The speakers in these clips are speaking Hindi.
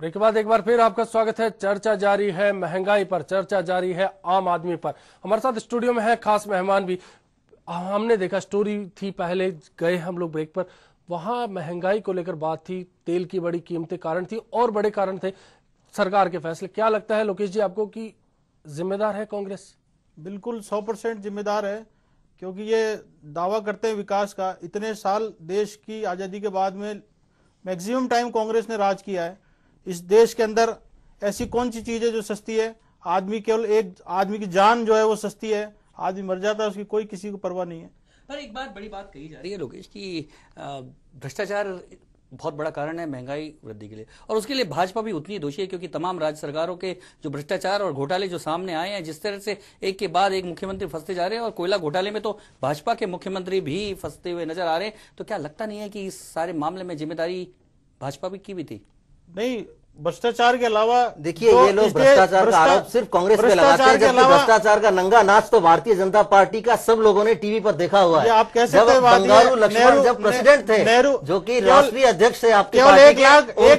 ब्रेक के बाद एक बार फिर आपका स्वागत है। चर्चा जारी है महंगाई पर, चर्चा जारी है आम आदमी पर। हमारे साथ स्टूडियो में है खास मेहमान भी। हमने देखा स्टोरी थी, पहले गए हम लोग ब्रेक पर, वहां महंगाई को लेकर बात थी, तेल की बड़ी कीमतें कारण थी और बड़े कारण थे सरकार के फैसले। क्या लगता है लोकेश जी आपको कि जिम्मेदार है कांग्रेस? बिल्कुल 100% जिम्मेदार है, क्योंकि ये दावा करते हैं विकास का। इतने साल देश की आज़ादी के बाद में मैक्सिमम टाइम कांग्रेस ने राज किया है। इस देश के अंदर ऐसी कौन सी चीज है जो सस्ती है? आदमी, केवल एक आदमी की जान जो है वो सस्ती है। आदमी मर जाता है, उसकी कोई किसी को परवाह नहीं है। पर एक बात, बड़ी बात कही जा रही है लोकेश की भ्रष्टाचार बहुत बड़ा कारण है महंगाई वृद्धि के लिए, और उसके लिए भाजपा भी उतनी दोषी है, क्योंकि तमाम राज्य सरकारों के जो भ्रष्टाचार और घोटाले जो सामने आए हैं, जिस तरह से एक के बाद एक मुख्यमंत्री फंसते जा रहे हैं, और कोयला घोटाले में तो भाजपा के मुख्यमंत्री भी फंसते हुए नजर आ रहे हैं, तो क्या लगता नहीं है कि इस सारे मामले में जिम्मेदारी भाजपा की भी थी? नहीं, भ्रष्टाचार के अलावा देखिए, ये लोग भ्रष्टाचार का आरोप सिर्फ कांग्रेस पे लगाते हैं, जबकि भ्रष्टाचार का नंगा नाच तो भारतीय जनता पार्टी का सब लोगों ने टीवी पर देखा हुआ है। आप कैसे जब बंगारू लक्ष्मण जब प्रेसिडेंट थे, जो कि राष्ट्रीय अध्यक्ष है आपके केवल 1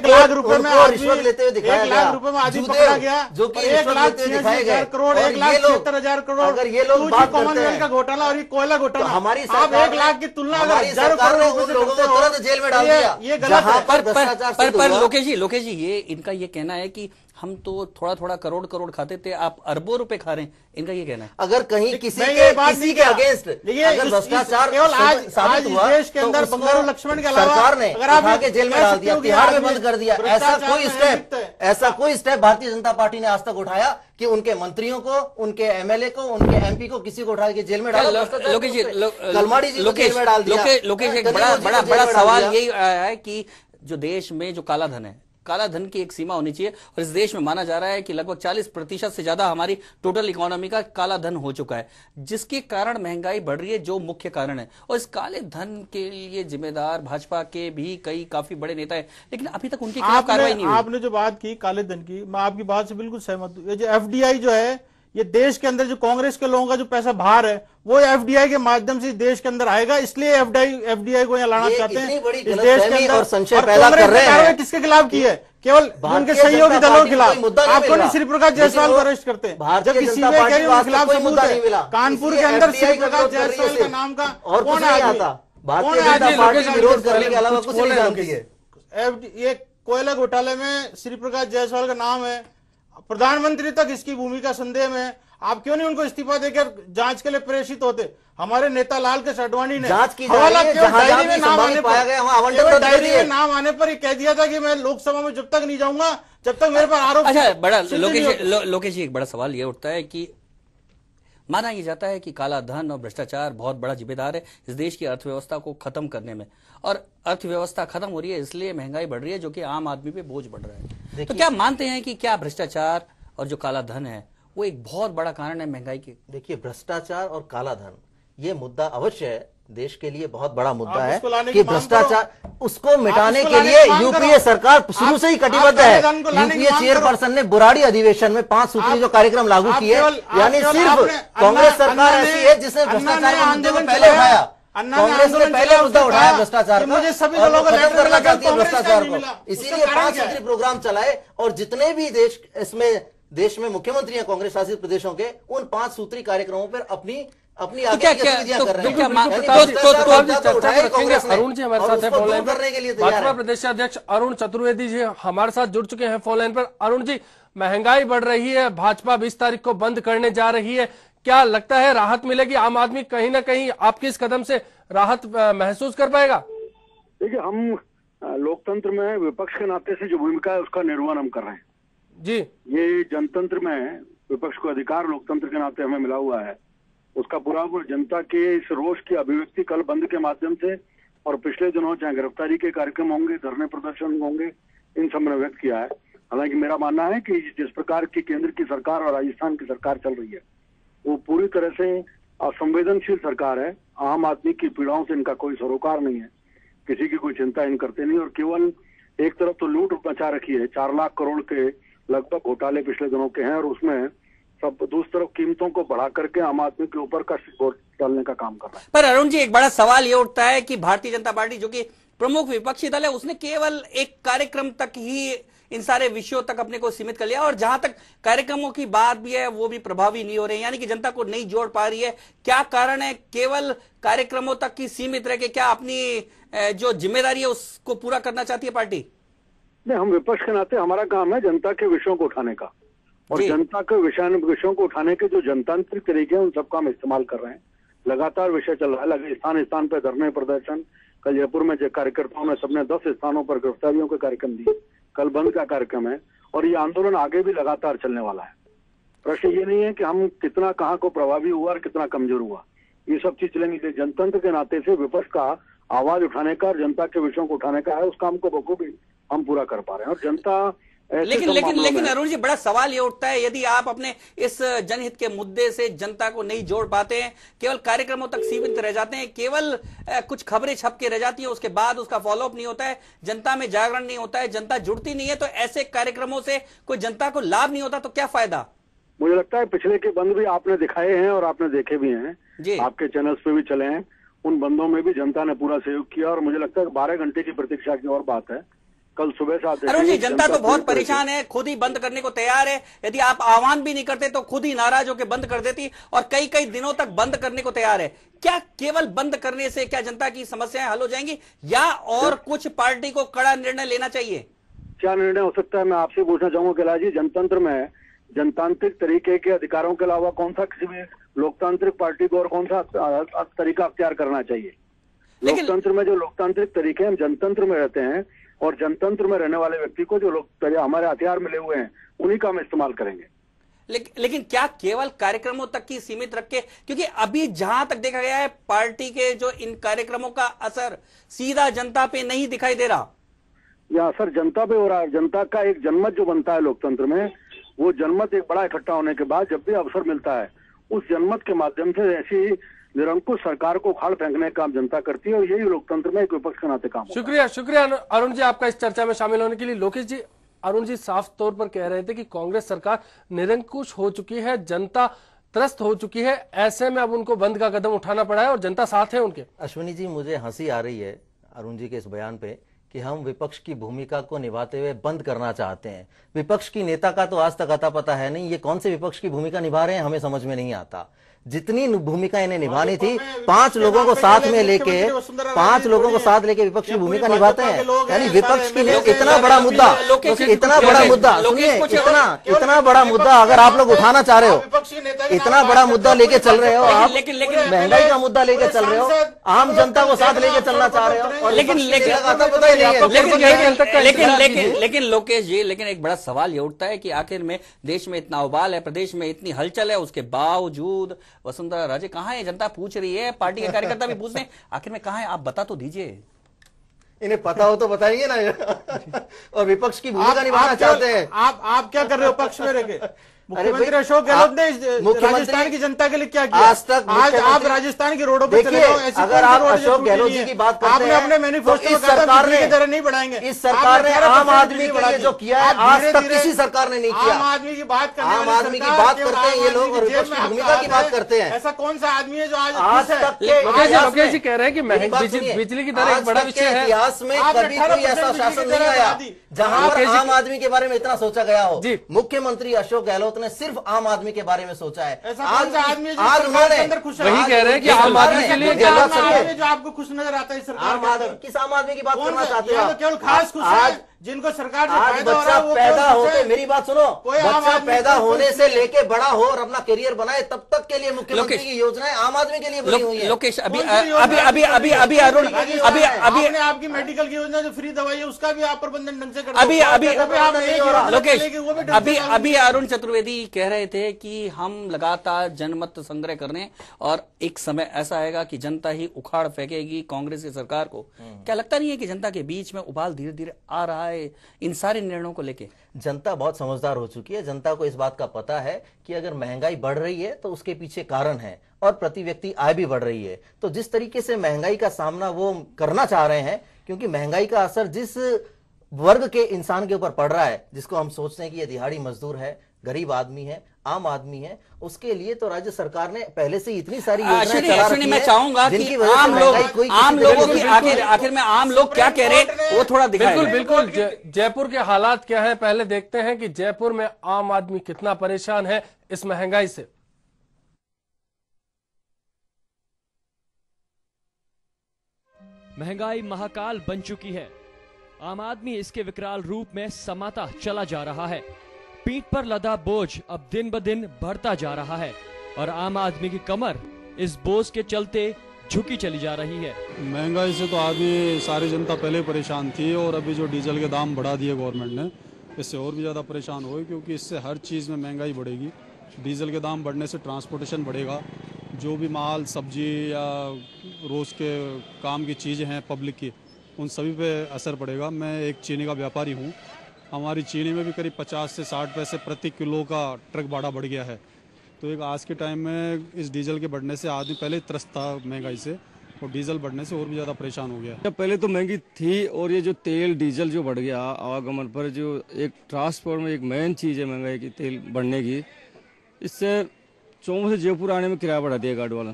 लाख रुपए में रिश्वत लेते हुए दिखाया गया, 1 लाख रुपए में आदमी पकड़ा गया, जो कि 1,76,000 करोड़, 1,76,000 करोड़। अगर ये लोग बात करते हैं का घोटाला और ये कोयला घोटाला, हमारी आप 1 लाख की तुलना हमारी सरकार ने उन लोगों को तुरंत जेल में डाल दिया। ये गलत है। पर लोकेश जी, ये इनका ये कहना है कि हम तो थोड़ा थोड़ा करोड़ खाते थे, आप अरबों रुपए खा रहे हैं, इनका ये कहना है। अगर कहीं किसी के अगेंस्ट अगर भ्रष्टाचार साबित हुआ देश के अंदर बंगारू लक्ष्मण के अलावा सरकार ने उठा के जेल में डाल दिया, तिहाड़ में बंद कर दिया। ऐसा कोई स्टेप भारतीय जनता पार्टी ने आज तक उठाया कि उनके मंत्रियों को, उनके एमएलए को, उनके एमपी को, किसी को उठा के जेल में डाला? लोकेश जी, कलमाड़ी जी को जेल में डाल दिया। लोकेश, एक बड़ा सवाल यही है कि जो देश में जो काला धन है, काला धन की एक सीमा होनी चाहिए, और इस देश में माना जा रहा है कि लगभग 40% से ज्यादा हमारी टोटल इकोनॉमी का काला धन हो चुका है, जिसके कारण महंगाई बढ़ रही है, जो मुख्य कारण है। और इस काले धन के लिए जिम्मेदार भाजपा के भी काफी बड़े नेता हैं, लेकिन अभी तक उनके खिलाफ कार्रवाई नहीं हुई। आपने जो बात की काले धन की, मैं आपकी बात से बिल्कुल सहमत हूं। ये जो एफडीआई जो है, ये देश के अंदर जो कांग्रेस के लोगों का जो पैसा बाहर है, वो एफडीआई के माध्यम से देश के अंदर आएगा, इसलिए एफडीआई को यहाँ लाना चाहते हैं इस देश के अंदर। और संशय पैदा कर रहे हैं। किसके खिलाफ की है? केवल उनके सहयोगी दलों के खिलाफ। आपको नहीं श्री प्रकाश जायसवाल को अरेस्ट करते हैं, जबकि सीबीआई कह रही है उनके खिलाफ सबूत है। कानपुर के अंदर श्री प्रकाश जायसवाल का नाम का और कौन आता? भारतीय जनता पार्टी विरोध करने के अलावा कुछ नहीं जानती है। ये कोयला घोटाले में श्री प्रकाश जायसवाल का नाम है, प्रधानमंत्री तक इसकी भूमिका संदेह में है। आप क्यों नहीं उनको इस्तीफा देकर जांच के लिए प्रेषित होते? हमारे नेता लाल कृष्ण आडवाणी ने जांच की डायरी में नाम आने पर ये कह दिया था कि मैं लोकसभा में जब तक नहीं जाऊंगा जब तक मेरे पर आरोप। अच्छा, बड़ा लोकेश जी, एक बड़ा सवाल ये उठता है कि माना यह जाता है कि काला धन और भ्रष्टाचार बहुत बड़ा जिम्मेदार है इस देश की अर्थव्यवस्था को खत्म करने में, और अर्थव्यवस्था खत्म हो रही है इसलिए महंगाई बढ़ रही है, जो कि आम आदमी पे बोझ बढ़ रहा है। तो क्या मानते हैं कि क्या भ्रष्टाचार और जो काला धन है वो एक बहुत बड़ा कारण है महंगाई की? देखिए, भ्रष्टाचार और काला धन ये मुद्दा अवश्य है, देश के लिए बहुत बड़ा मुद्दा है कि भ्रष्टाचार, उसको मिटाने के लिए यूपीए सरकार शुरू से ही कटिबद्ध है। यूपीए चेयरपर्सन ने बुराड़ी अधिवेशन में 5 सूत्री जो कार्यक्रम लागू किए, यानी सिर्फ कांग्रेस सरकार ऐसी है जिसने भ्रष्टाचार के मुद्दे को पहले उठाया। कांग्रेस ने पहले मुद्दा उठाया भ्रष्टाचार का, मुझे सभी दलों को खत्म करना चाहती है भ्रष्टाचार को, इसीलिए 5 सूत्री प्रोग्राम चलाए। और जितने भी देश में मुख्यमंत्री हैं कांग्रेस शासित प्रदेशों के, उन 5 सूत्री कार्यक्रमों पर अपनी गतिविधियां कर रहे हैं। अरुण जी हमारे साथ है फोन लाइन पर, भाजपा प्रदेश अध्यक्ष अरुण चतुर्वेदी जी हमारे साथ जुड़ चुके हैं फोन लाइन पर। अरुण जी, महंगाई बढ़ रही है, भाजपा 20 तारीख को बंद करने जा रही है, क्या लगता है राहत मिलेगी? आम आदमी कहीं ना कहीं आपके इस कदम से राहत महसूस कर पाएगा? देखिए, हम लोकतंत्र में विपक्ष के नाते से जो भूमिका है उसका निर्वहन हम कर रहे हैं जी। ये जनतंत्र में विपक्ष को अधिकार लोकतंत्र के नाते हमें मिला हुआ है, उसका पूरा जनता के इस रोष की अभिव्यक्ति कल बंद के माध्यम से और पिछले दिनों चाहे गिरफ्तारी के कार्यक्रम होंगे, धरने प्रदर्शन होंगे, इन सब में व्यक्त किया है। हालांकि मेरा मानना है कि जिस प्रकार की केंद्र की सरकार और राजस्थान की सरकार चल रही है वो पूरी तरह से असंवेदनशील सरकार है। आम आदमी की पीड़ाओं से इनका कोई सरोकार नहीं है, किसी की कोई चिंता इन करते नहीं, और केवल एक तरफ तो लूट मचा रखी है, 4 लाख करोड़ के लगभग घोटाले पिछले दिनों के हैं, और उसमें सब दूसरी तरफ कीमतों को बढ़ा करके आम आदमी के ऊपर का वोट डालने का काम कर रहा है। पर अरुण जी, एक बड़ा सवाल ये उठता है कि भारतीय जनता पार्टी जो कि प्रमुख विपक्षी दल है, उसने केवल एक कार्यक्रम तक ही इन सारे विषयों तक अपने को सीमित कर लिया, और जहां तक कार्यक्रमों की बात भी है वो भी प्रभावी नहीं हो रहे हैं, यानी कि जनता को नहीं जोड़ पा रही है। क्या कारण है? केवल कार्यक्रमों तक की सीमित रह के क्या अपनी जो जिम्मेदारी है उसको पूरा करना चाहती है पार्टी? नहीं, हम विपक्ष के नाते हमारा काम है जनता के विषयों को उठाने का, और जनता के विषयों को उठाने के जो जनतांत्रिक तरीके हैं उन सबका हम इस्तेमाल कर रहे हैं। लगातार विषय चल रहा है, स्थान स्थान पे धरने प्रदर्शन। कल जयपुर में जो कार्यकर्ताओं ने सबने 10 स्थानों पर गिरफ्तारियों के कार्यक्रम दिए, कल बंद का कार्यक्रम है, और ये आंदोलन आगे भी लगातार चलने वाला है। प्रश्न ये नहीं है कि हम कितना कहाँ को प्रभावी हुआ और कितना कमजोर हुआ, ये सब चीज चलेंगी। जनतंत्र के नाते से विपक्ष का आवाज उठाने का और जनता के विषयों को उठाने का है, उस काम को बखूबी हम पूरा कर पा रहे हैं। और जनता लेकिन अरुण जी, बड़ा सवाल ये उठता है, यदि आप अपने इस जनहित के मुद्दे से जनता को नहीं जोड़ पाते हैं, केवल कार्यक्रमों तक सीमित रह जाते हैं, केवल कुछ खबरें छप के रह जाती हैं, उसके बाद उसका फॉलोअप नहीं होता है, जनता में जागरण नहीं होता है, जनता जुड़ती नहीं है, तो ऐसे कार्यक्रमों से कोई जनता को लाभ नहीं होता, तो क्या फायदा? मुझे लगता है पिछले के बंद भी आपने दिखाए हैं और आपने देखे भी हैं, आपके चैनल्स पे भी चले हैं, उन बंदों में भी जनता ने पूरा सहयोग किया, और मुझे लगता है 12 घंटे की प्रतीक्षा की और बात है। कल सुबह से अरुण जी, जनता तो बहुत परेशान है, खुद ही बंद करने को तैयार है, यदि आप आह्वान भी नहीं करते तो खुद ही नाराज होकर बंद कर देती, और कई कई दिनों तक बंद करने को तैयार है। क्या केवल बंद करने से क्या जनता की समस्याएं हल हो जाएंगी, या और कुछ पार्टी को कड़ा निर्णय लेना चाहिए? क्या निर्णय हो सकता है, मैं आपसे पूछना चाहूंगा कैलाश जी। जनतंत्र में जनतांत्रिक तरीके के अधिकारों के अलावा कौन सा किसी भी लोकतांत्रिक पार्टी को और कौन सा तरीका अख्तियार करना चाहिए? लोकतंत्र में जो लोकतांत्रिक तरीके हम जनतंत्र में रहते हैं, और जनतंत्र में रहने वाले व्यक्ति को जो लोग हमारे हथियार मिले हुए हैं उन्हीं का हम इस्तेमाल करेंगे। लेकिन क्या केवल कार्यक्रमों तक की सीमित रख के, क्योंकि अभी जहां तक देखा गया है पार्टी के जो इन कार्यक्रमों का असर सीधा जनता पे नहीं दिखाई दे रहा। यह असर जनता पे हो रहा है। जनता का एक जनमत जो बनता है लोकतंत्र में, वो जनमत एक बड़ा इकट्ठा होने के बाद जब भी अवसर मिलता है, उस जनमत के माध्यम से ऐसी निरंकुश सरकार को उखाड़ फेंकने का काम जनता करती है, और यही लोकतंत्र में एक विपक्ष के नाते काम। शुक्रिया अरुण जी आपका इस चर्चा में शामिल होने के लिए। लोकेश जी, अरुण जी साफ तौर पर कह रहे थे कि कांग्रेस सरकार निरंकुश हो चुकी है, जनता त्रस्त हो चुकी है, ऐसे में अब उनको बंद का कदम उठाना पड़ा है और जनता साथ है उनके। अश्विनी जी, मुझे हंसी आ रही है अरुण जी के इस बयान पे कि हम विपक्ष की भूमिका को निभाते हुए बंद करना चाहते हैं। विपक्ष की नेता का तो आज तक अता पता है नहीं, ये कौन से विपक्ष की भूमिका निभा रहे हैं हमें समझ में नहीं आता। जितनी भूमिका इन्हें निभानी थी, 5 लोगों को साथ में लेके विपक्ष की भूमिका निभाते हैं। यानी विपक्ष के लिए इतना बड़ा मुद्दा सुनिए, इतना बड़ा मुद्दा अगर आप लोग उठाना चाह रहे हो, इतना बड़ा मुद्दा लेके चल रहे हो आप, महंगाई का मुद्दा लेके चल रहे हो, आम जनता को साथ लेके चलना चाह रहे हो, और लेकिन लोकेश जी, लेकिन एक बड़ा सवाल ये उठता है कि आखिर में देश में इतना उबाल है, प्रदेश में इतनी हलचल है, उसके बावजूद वसुंधरा राजे कहां है? जनता पूछ रही है, पार्टी के कार्यकर्ता भी पूछ रहे हैं, आखिर में कहां है? आप बता तो दीजिए। इन्हें पता हो तो बताइए ना। और विपक्ष की भूमिका निभाना चाहते हैं। आप क्या कर रहे हो पक्ष में रह के? मुख्यमंत्री अशोक गहलोत ने राजस्थान की जनता के लिए क्या किया? आज आप राजस्थान की रोडों पर चले जाओ, अगर आप अशोक गहलोत जी की बात करते आपने अपने मैनिफेस्टो में सरकार ने दर नहीं बढ़ाएंगे। इस सरकार ने आम आदमी के लिए जो किया है आज तक किसी सरकार ने नहीं किया। आम आदमी की बात करते हैं, आम आदमी की बात करते हैं ये लोग, और विपक्ष की भूमिका की बात करते हैं। ऐसा कौन सा आदमी है जो आज तक लोकेश जी कह रहे हैं कि बिजली की दर एक बड़ा विषय है। इतिहास में कभी कोई ऐसा शासन नहीं आया जहां पर आम आदमी के बारे में इतना सोचा गया हो। मुख्यमंत्री अशोक गहलोत ने सिर्फ आम आदमी के बारे में सोचा है। आज उन्होंने वही कह रहे हैं कि आम आदमी के लिए जो आपको खुश नजर आता है सरकार, किस आम आदमी की बात करना चाहते हो? केवल खास खुश है जिनको सरकार से फायदा हो रहा है, वो पैदा होते, मेरी बात सुनो, बच्चा पैदा होने से लेके बड़ा हो और अपना करियर बनाए, तब तक के लिए मुख्यमंत्री की योजनाएं आम आदमी के लिए बनी हुई है। लोकेश, अभी अरुण, अभी आपकी मेडिकल की योजना जो फ्री दवाई है उसका भी आप प्रबंधन ढंग से कर, अभी अरुण चतुर्वेदी कह रहे थे कि हम लगातार जनमत संग्रह करने, और एक समय ऐसा आएगा कि जनता ही उखाड़ फेंकेगी कांग्रेस की सरकार को। क्या लगता नहीं है कि जनता के बीच में उबाल धीरे धीरे आ रहा है इन सारे निर्णयों को लेके? जनता बहुत समझदार हो चुकी है। जनता को इस बात का पता है कि अगर महंगाई बढ़ रही है तो उसके पीछे कारण है, और प्रति व्यक्ति आय भी बढ़ रही है। तो जिस तरीके से महंगाई का सामना वो करना चाह रहे हैं, क्योंकि महंगाई का असर जिस वर्ग के इंसान के ऊपर पड़ रहा है, जिसको हम सोचते हैं कि ये दिहाड़ी मजदूर है, गरीब आदमी है, आम आदमी है, उसके लिए तो राज्य सरकार ने पहले से इतनी सारी योजनाएं चला रखी मैं है, चाहूंगा कि जिनकी वजह से आम लोगों की आखिर में आम लोग क्या कह रहे हैं वो थोड़ा दिखाएं। बिल्कुल जयपुर के हालात क्या है, पहले देखते हैं कि जयपुर में आम आदमी कितना परेशान है इस महंगाई से। महंगाई महाकाल बन चुकी है। आम आदमी इसके विकराल रूप में समाता चला जा रहा है। पीठ पर लदा बोझ अब दिन ब दिन बढ़ता जा रहा है और आम आदमी की कमर इस बोझ के चलते झुकी चली जा रही है। महंगाई से तो आदमी सारी जनता पहले परेशान थी और अभी जो डीजल के दाम बढ़ा दिए गवर्नमेंट ने, इससे और भी ज़्यादा परेशान हुए, क्योंकि इससे हर चीज़ में महंगाई बढ़ेगी। डीजल के दाम बढ़ने से ट्रांसपोर्टेशन बढ़ेगा, जो भी माल सब्जी या रोज़ के काम की चीज़ें हैं पब्लिक की, उन सभी पे असर पड़ेगा। मैं एक चीनी का व्यापारी हूँ, हमारी चीनी में भी करीब 50 से 60 पैसे प्रति किलो का ट्रक भाड़ा बढ़ गया है। तो एक आज के टाइम में इस डीजल के बढ़ने से आदमी पहले ही त्रस्त था महंगाई से, और डीजल बढ़ने से और भी ज़्यादा परेशान हो गया है। पहले तो महंगी थी, और ये जो तेल डीजल जो बढ़ गया आवागमन पर, जो एक ट्रांसपोर्ट में एक मेन चीज़ है महंगाई की तेल बढ़ने की, इससे चौंक से जयपुर आने में किराया बढ़ा दिया गाड़ी वाला,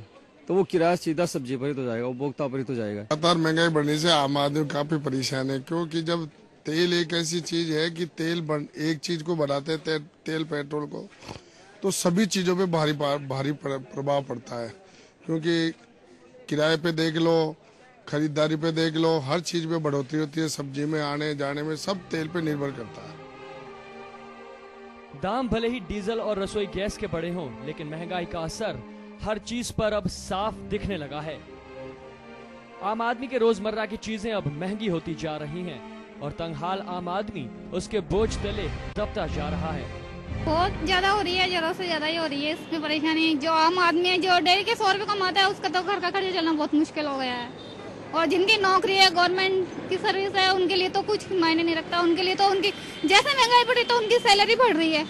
तो वो किराया सीधा सब्जी पर ही तो जाएगा, उपभोक्ता पर ही तो जाएगा। लगातार महंगाई बढ़ने से आम आदमी काफी परेशान है, क्योंकि जब तेल एक ऐसी चीज है कि एक चीज को बढ़ाते हैं, तेल पेट्रोल को, तो सभी चीजों पे भारी प्रभाव पड़ता है। क्योंकि किराए पे देख लो, खरीदारी पे देख लो, हर चीज पे बढ़ोतरी होती है, सब्जी में आने जाने में सब तेल पे निर्भर करता है। दाम भले ही डीजल और रसोई गैस के बढ़े हों, लेकिन महंगाई का असर हर चीज पर अब साफ दिखने लगा है। आम आदमी के रोजमर्रा की चीजें अब महंगी होती जा रही हैं और तंगहाल आम आदमी उसके बोझ तले दबता जा रहा है। बहुत ज्यादा हो रही है, जरूरत से ज्यादा ही हो रही है। इसमें परेशानी जो आम आदमी है, जो डेली के 100 रुपए कमाता है, उसका तो घर का खर्चा चलना बहुत मुश्किल हो गया है। और जिनकी नौकरी है, गवर्नमेंट की सर्विस है, उनके लिए तो कुछ मायने नहीं रखता। उनके लिए तो उनकी जैसे महंगाई बढ़ी तो उनकी सैलरी बढ़ रही है,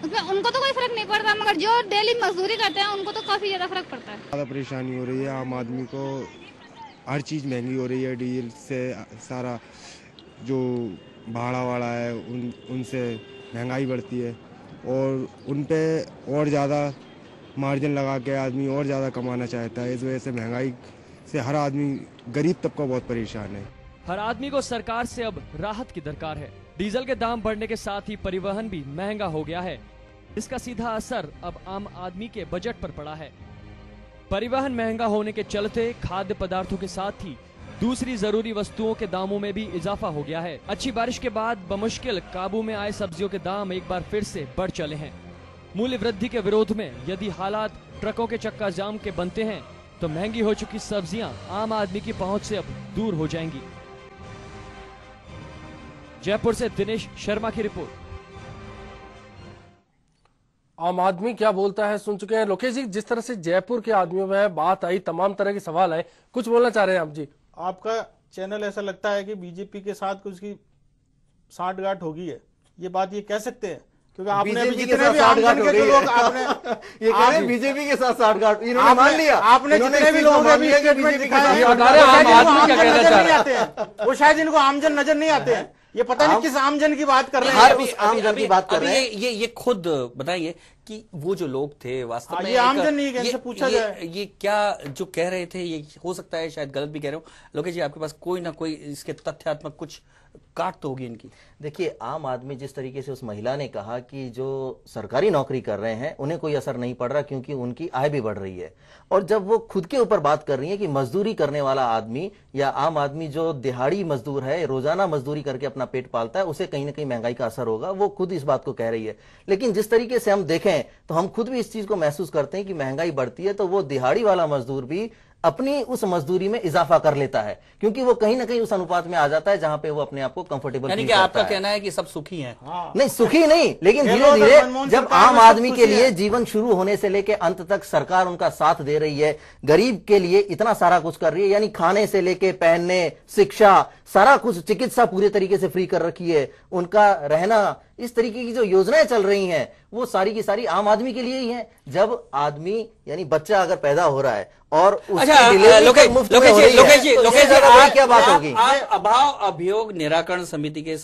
उसमें उनको तो कोई फर्क नहीं पड़ता, मगर जो डेली मजदूरी करते हैं उनको तो काफी ज्यादा फर्क पड़ता है। ज्यादा परेशानी हो रही है आम आदमी को, हर चीज महंगी हो रही है। डीजल से सारा जो भाड़ा वाड़ा है उनसे महंगाई बढ़ती है, और उन पे और ज़्यादा मार्जिन लगा के आदमी और ज़्यादा कमाना चाहता है। इस वजह से महंगाई से हर आदमी, गरीब तबका बहुत परेशान है। हर आदमी को सरकार से अब राहत की दरकार है। डीजल के दाम बढ़ने के साथ ही परिवहन भी महंगा हो गया है। इसका सीधा असर अब आम आदमी के बजट पर पड़ा है। परिवहन महंगा होने के चलते खाद्य पदार्थों के साथ ही दूसरी जरूरी वस्तुओं के दामों में भी इजाफा हो गया है। अच्छी बारिश के बाद बमुश्किल काबू में आए सब्जियों के दाम एक बार फिर से बढ़ चले हैं। मूल्य वृद्धि के विरोध में यदि हालात ट्रकों के चक्का जाम के बनते हैं तो महंगी हो चुकी सब्जियां आम आदमी की पहुंच से अब दूर हो जाएंगी। जयपुर से दिनेश शर्मा की रिपोर्ट। आम आदमी क्या बोलता है सुन चुके हैं। लोकेश जी, जिस तरह से जयपुर के आदमियों में बात आई, तमाम तरह के सवाल आए, कुछ बोलना चाह रहे हैं आप जी? आपका चैनल ऐसा लगता है कि बीजेपी के साथ कुछ की साठगांठ होगी है, ये बात ये कह सकते हैं? क्योंकि आपने भी जितने भी आमजन के जो लोग आपने ये कह रहे हैं बीजेपी के साथ साठगांठ, इन्होंने मान लिया। आपने जितने भी लोगों ने स्टेटमेंट दिखाए, वो शायद इनको आमजन नजर नहीं आते हैं। ये पता नहीं किस आमजन की बात कर रहे हैं। उस आमजन की बात कर रहे हैं। ये खुद बताइए कि वो जो लोग थे वास्तव में ये आमजन नहीं है, इनसे पूछा जाए ये क्या जो कह रहे थे, ये हो सकता है शायद गलत भी कह रहे हो। लोकेश जी, आपके पास कोई ना कोई इसके तथ्यात्मक कुछ काट तो होगी इनकी। देखिए, आम आदमी जिस तरीके से उस महिला ने कहा कि जो सरकारी नौकरी कर रहे हैं उन्हें कोई असर नहीं पड़ रहा क्योंकि उनकी आय भी बढ़ रही है, और जब वो खुद के ऊपर बात कर रही है कि मजदूरी करने वाला आदमी या आम आदमी जो दिहाड़ी मजदूर है, रोजाना मजदूरी करके अपना पेट पालता है, उसे कहीं ना कहीं महंगाई का असर होगा, वो खुद इस बात को कह रही है। लेकिन जिस तरीके से हम देखें तो हम खुद भी इस चीज को महसूस करते हैं कि महंगाई बढ़ती है तो वो दिहाड़ी वाला मजदूर भी अपनी उस मजदूरी में इजाफा कर लेता है, क्योंकि वो कहीं ना कहीं उस अनुपात में आ जाता है जहां पे वो अपने आप को कंफर्टेबल यानी कि आपका कहना है कि सब सुखी हैं। नहीं, सुखी नहीं, लेकिन धीरे धीरे जब आम आदमी के लिए जीवन शुरू होने से लेके अंत तक सरकार उनका साथ दे रही है, गरीब के लिए इतना सारा कुछ कर रही है, यानी खाने से लेके पहनने, शिक्षा, सारा कुछ, चिकित्सा पूरे तरीके से फ्री कर रखी है, उनका रहना, इस तरीके की जो योजनाएं चल रही हैं वो सारी की सारी आम आदमी के लिए ही हैं। जब आदमी यानी बच्चा अगर पैदा हो रहा है और उसकी डिलीवरी मुफ्त में हो रही है, लोकेश जी, क्या बात होगी? अभाव अभियोग निराकरण समिति के